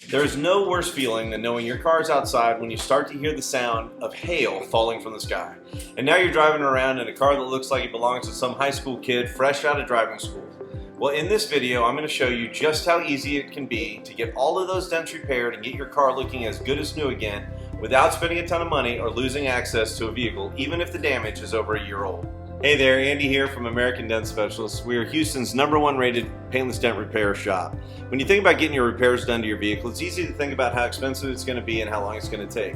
There is no worse feeling than knowing your car's outside when you start to hear the sound of hail falling from the sky. And now you're driving around in a car that looks like it belongs to some high school kid fresh out of driving school. Well, in this video, I'm going to show you just how easy it can be to get all of those dents repaired and get your car looking as good as new again without spending a ton of money or losing access to a vehicle, even if the damage is over a year old. Hey there, Andy here from American Dent Specialists. We are Houston's #1 rated paintless dent repair shop. When you think about getting your repairs done to your vehicle, it's easy to think about how expensive it's going to be and how long it's going to take.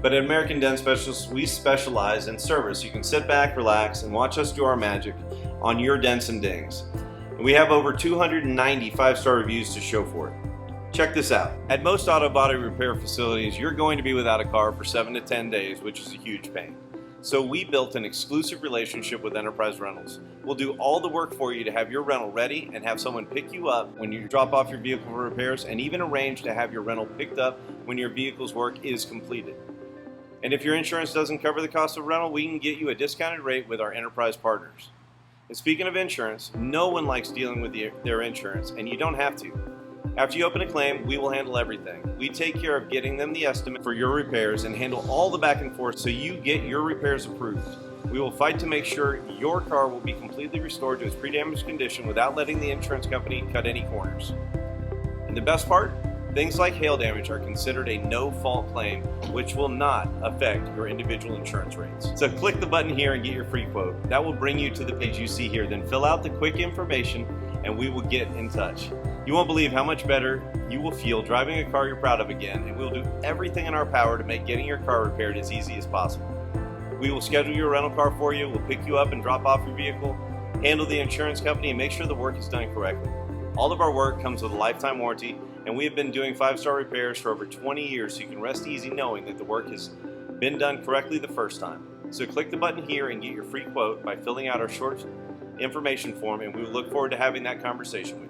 But at American Dent Specialists, we specialize in service. You can sit back, relax, and watch us do our magic on your dents and dings. And we have over 290 5-star reviews to show for it. Check this out. At most auto body repair facilities, you're going to be without a car for 7 to 10 days, which is a huge pain. So we built an exclusive relationship with Enterprise Rentals. We'll do all the work for you to have your rental ready and have someone pick you up when you drop off your vehicle for repairs, and even arrange to have your rental picked up when your vehicle's work is completed. And if your insurance doesn't cover the cost of rental, we can get you a discounted rate with our Enterprise partners. And speaking of insurance, no one likes dealing with their insurance, and you don't have to. After you open a claim, we will handle everything. We take care of getting them the estimate for your repairs and handle all the back and forth so you get your repairs approved. We will fight to make sure your car will be completely restored to its pre-damage condition without letting the insurance company cut any corners. And the best part? Things like hail damage are considered a no-fault claim, which will not affect your individual insurance rates. So click the button here and get your free quote. That will bring you to the page you see here. Then fill out the quick information and we will get in touch. You won't believe how much better you will feel driving a car you're proud of again, and we'll do everything in our power to make getting your car repaired as easy as possible. We will schedule your rental car for you, we'll pick you up and drop off your vehicle, handle the insurance company, and make sure the work is done correctly. All of our work comes with a lifetime warranty, and we have been doing 5-star repairs for over 20 years, so you can rest easy knowing that the work has been done correctly the first time. So click the button here and get your free quote by filling out our short information form, and we look forward to having that conversation with you.